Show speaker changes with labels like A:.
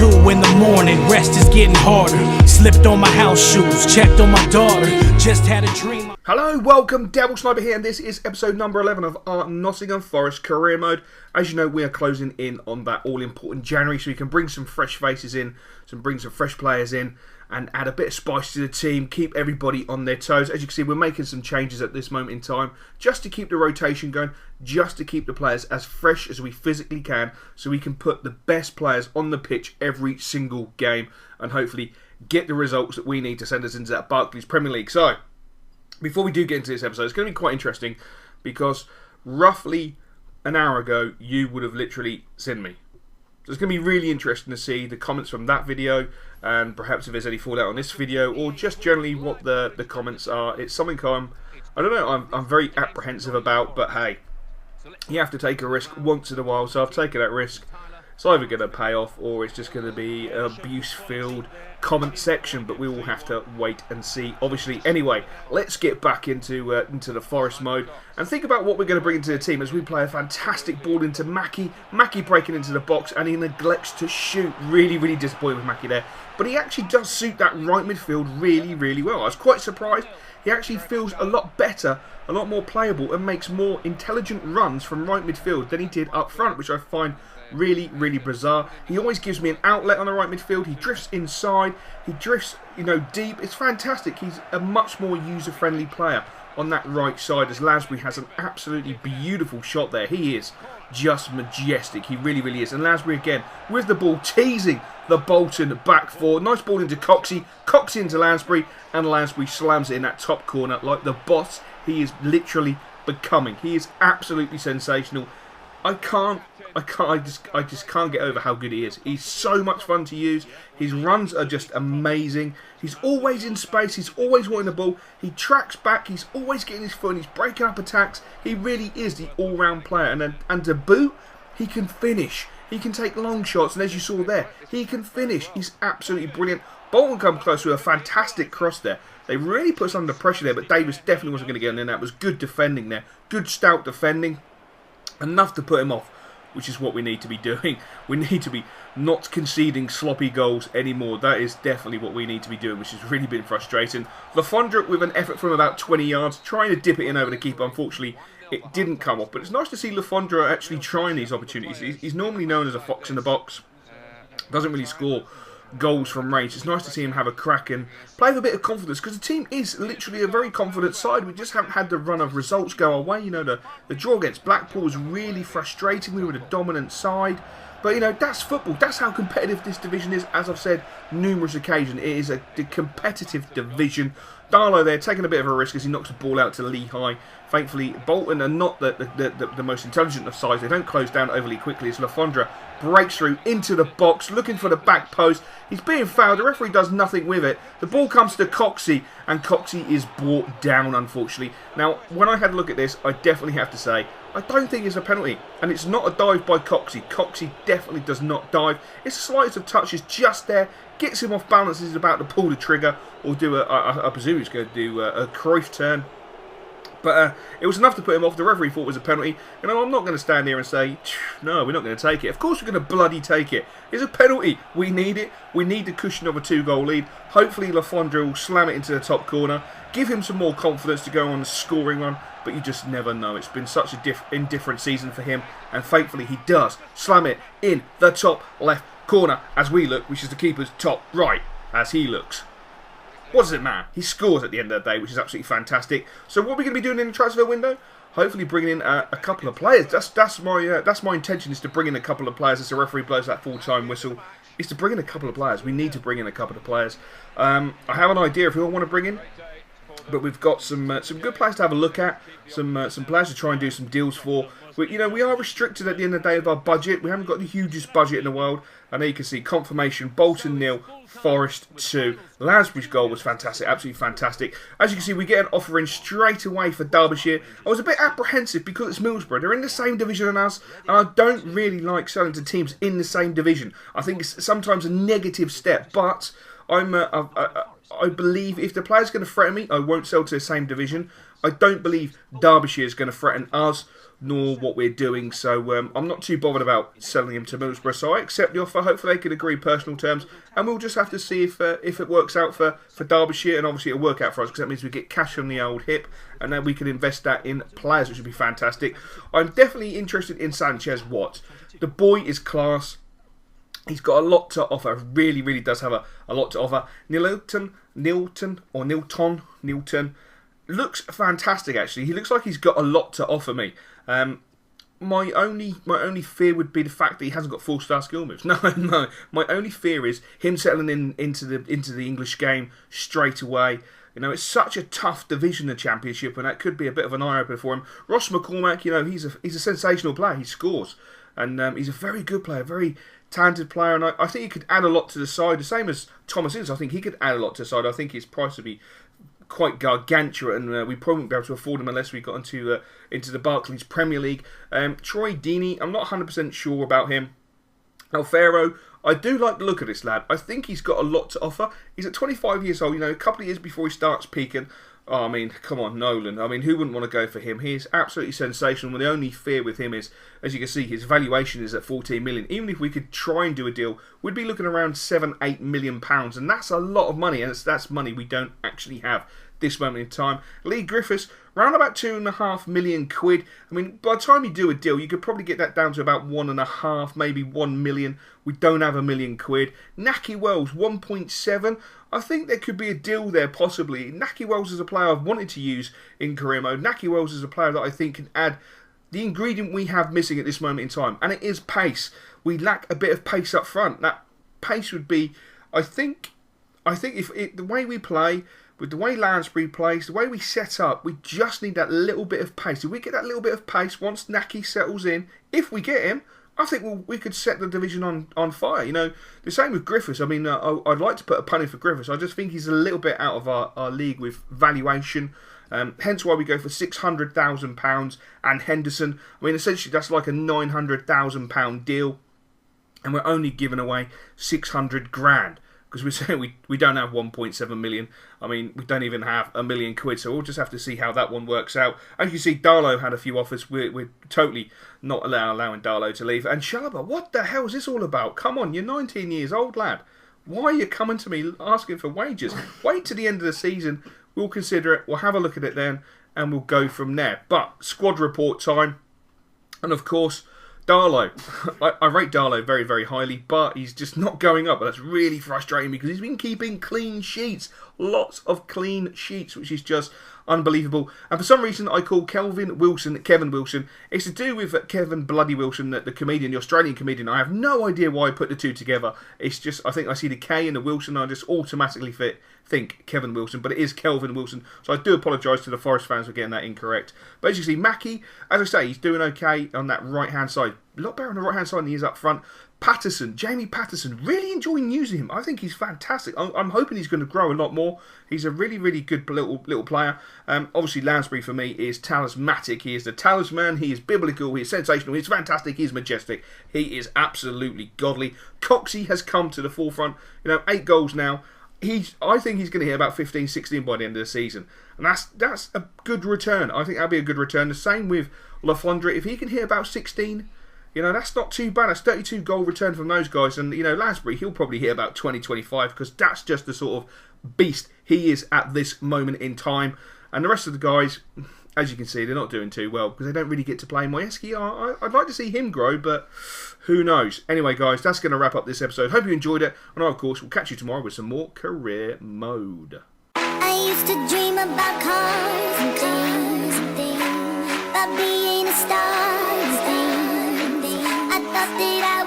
A: 2 in the morning, rest is getting harder. Slipped on my house shoes, checked on my daughter. Just had a dream.
B: Hello, welcome, Devil Sniper here, and this is episode number 11 of our Nottingham Forest career mode. As you know, we are closing in on that all-important January, so we can bring some fresh faces in, bring some fresh players in, and add a bit of spice to the team, keep everybody on their toes. As you can see, we're making some changes at this moment in time, just to keep the rotation going, just to keep the players as fresh as we physically can, so we can put the best players on the pitch every single game, and hopefully get the results that we need to send us into that Barclays Premier League. So, before we do get into this episode, it's going to be quite interesting, because roughly an hour ago, you would have literally seen me. So it's going to be really interesting to see the comments from that video, and perhaps if there's any fallout on this video, or just generally what the comments are. It's something I'm very apprehensive about, but hey, you have to take a risk once in a while, so I've taken that risk. It's either going to pay off, or it's just going to be an abuse-filled comment section, but we will have to wait and see, obviously. Anyway, let's get back into the Forest mode, and think about what we're going to bring into the team as we play a fantastic ball into Mackie. Mackie breaking into the box, and he neglects to shoot. Really, really disappointed with Mackie there. But he actually does suit that right midfield really, really well. I was quite surprised. He actually feels a lot better, a lot more playable, and makes more intelligent runs from right midfield than he did up front, which I find really, really bizarre. He always gives me an outlet on the right midfield. He drifts inside. He drifts, deep. It's fantastic. He's a much more user-friendly player on that right side, as Lansbury has an absolutely beautiful shot there. He is just majestic. He really, really is. And Lansbury again with the ball, teasing the Bolton back four. Nice ball into Coxey. Coxey into Lansbury, and Lansbury slams it in that top corner like the boss he is literally becoming. He is absolutely sensational. I just can't get over how good he is. He's so much fun to use. His runs are just amazing. He's always in space. He's always wanting the ball. He tracks back. He's always getting his foot. He's breaking up attacks. He really is the all-round player. And to boot, he can finish. He can take long shots. And as you saw there, he can finish. He's absolutely brilliant. Bolton come close with a fantastic cross there. They really put us under pressure there, but Davis definitely wasn't going to get in there. That was good defending there. Good stout defending. Enough to put him off, which is what we need to be doing. We need to be not conceding sloppy goals anymore. That is definitely what we need to be doing, which has really been frustrating. Lafondra with an effort from about 20 yards, trying to dip it in over the keeper. Unfortunately, it didn't come off. But it's nice to see Lafondra actually trying these opportunities. He's normally known as a fox in the box. Doesn't really score goals from range. It's nice to see him have a crack and play with a bit of confidence, because the team is literally a very confident side. We just haven't had the run of results go our way. The draw against Blackpool was really frustrating. We were the dominant side, but that's football. That's how competitive this division is. As I've said numerous occasions, it is a competitive division. Darlow there taking a bit of a risk as he knocks the ball out to Lehigh. Thankfully, Bolton are not the most intelligent of sides. They don't close down overly quickly as Lafondra breaks through into the box, looking for the back post. He's being fouled. The referee does nothing with it. The ball comes to Coxey, and Coxey is brought down, unfortunately. Now, when I had a look at this, I definitely have to say, I don't think it's a penalty. And it's not a dive by Coxey. Coxey definitely does not dive. It's the slightest of touches just there. Gets him off balance as he's about to pull the trigger, or do I presume he's going to do a Cruyff turn. But it was enough to put him off. The referee thought it was a penalty. I'm not going to stand here and say, no, we're not going to take it. Of course we're going to bloody take it. It's a penalty. We need it. We need the cushion of a 2-goal lead. Hopefully Lafondra will slam it into the top corner. Give him some more confidence to go on the scoring run. But you just never know. It's been such a indifferent season for him. And thankfully he does slam it in the top left corner as we look, which is the keeper's top right as he looks. What does it matter? He scores at the end of the day, which is absolutely fantastic. So what are we going to be doing in the transfer window? Hopefully bringing in a couple of players. That's my intention, is to bring in a couple of players as the referee blows that full-time whistle. Is to bring in a couple of players. We need to bring in a couple of players. I have an idea of who I want to bring in, but we've got some good players to have a look at. Some players to try and do some deals for. But, we are restricted at the end of the day of our budget. We haven't got the hugest budget in the world. And there you can see confirmation: Bolton 0, Forest 2. Lansbury's goal was fantastic, absolutely fantastic. As you can see, we get an offer in straight away for Derbyshire. I was a bit apprehensive because it's Middlesbrough. They're in the same division as us, and I don't really like selling to teams in the same division. I think it's sometimes a negative step, but I believe if the player's going to threaten me, I won't sell to the same division. I don't believe Derbyshire is going to threaten us, nor what we're doing. So I'm not too bothered about selling him to Middlesbrough. So I accept the offer. Hopefully they can agree personal terms, and we'll just have to see if it works out for Derbyshire, and obviously it'll work out for us because that means we get cash from the old hip, and then we can invest that in players, which would be fantastic. I'm definitely interested in Sanchez Watt. The boy is class. He's got a lot to offer. Really, really does have a lot to offer. Nilton looks fantastic. Actually, he looks like he's got a lot to offer me. My only fear would be the fact that he hasn't got 4-star skill moves. No. My only fear is him settling into the English game straight away. You know, it's such a tough division, the Championship, and that could be a bit of an eye opener for him. Ross McCormack, you know, he's a sensational player. He scores, and he's a very good player, very talented player, and I think he could add a lot to the side. The same as Thomas is. I think he could add a lot to the side. I think his price would be quite gargantuan, and we probably won't be able to afford him unless we got into the Barclays Premier League. Troy Deeney, I'm not 100% sure about him. Alfaro, I do like the look of this lad. I think he's got a lot to offer. He's at 25 years old, you know, a couple of years before he starts peaking. Oh, I mean, come on, Nolan. I mean, who wouldn't want to go for him? He is absolutely sensational. The only fear with him is, as you can see, his valuation is at 14 million. Even if we could try and do a deal, we'd be looking around £7-8 million, and that's a lot of money, and that's money we don't actually have this moment in time. Lee Griffiths, around about £2.5 million. I mean, by the time you do a deal, you could probably get that down to about 1.5, maybe 1 million. We don't have £1 million. Naki Wells, 1.7. I think there could be a deal there, possibly. Naki Wells is a player I've wanted to use in career mode. Naki Wells is a player that I think can add the ingredient we have missing at this moment in time, and it is pace. We lack a bit of pace up front. That pace would be, I think if the way we play, with the way Lansbury plays, the way we set up, we just need that little bit of pace. If we get that little bit of pace once Naki settles in, if we get him, I think we could set the division on fire. You know, the same with Griffiths. I mean, I'd like to put a pun in for Griffiths. I just think he's a little bit out of our league with valuation. Hence why we go for £600,000 and Henderson. I mean, essentially that's like a £900,000 deal, and we're only giving away 600 grand. Because we're saying we don't have 1.7 million. I mean, we don't even have £1 million. So we'll just have to see how that one works out. As you can see, Darlow had a few offers. We're totally not allowing Darlow to leave. And Shalaba, what the hell is this all about? Come on, you're 19 years old, lad. Why are you coming to me asking for wages? Wait to the end of the season. We'll consider it. We'll have a look at it then. And we'll go from there. But squad report time. And of course, Darlow. I rate Darlow very, very highly, but he's just not going up. That's really frustrating because he's been keeping clean sheets. Lots of clean sheets, which is just unbelievable. And for some reason, I call Kevin Wilson. It's to do with Kevin Bloody Wilson, the comedian, the Australian comedian. I have no idea why I put the two together. It's just, I think I see the K and the Wilson, and I just automatically think Kevin Wilson, but it is Kelvin Wilson. So I do apologise to the Forest fans for getting that incorrect. But as you see, Mackie, as I say, he's doing okay on that right-hand side. A lot better on the right-hand side than he is up front. Patterson, Jamie Patterson, really enjoying using him. I think he's fantastic. I'm hoping he's going to grow a lot more. He's a really, really good little player. Obviously, Lansbury for me is talismanic. He is the talisman. He is biblical. He is sensational. He's fantastic. He's majestic. He is absolutely godly. Coxey has come to the forefront. You know, 8 goals now. I think he's going to hit about 15, 16 by the end of the season. And that's a good return. I think that'll be a good return. The same with Lafondre. If he can hit about 16... you know, that's not too bad. That's 32 goal return from those guys. And, you know, Lansbury, he'll probably hit about 20, 25 because that's just the sort of beast he is at this moment in time. And the rest of the guys, as you can see, they're not doing too well because they don't really get to play. Moyeski, I'd like to see him grow, but who knows. Anyway, guys, that's going to wrap up this episode. Hope you enjoyed it. And, of course, we'll catch you tomorrow with some more career mode.
C: I used to dream about cars and things, about being a star and things. I thought that I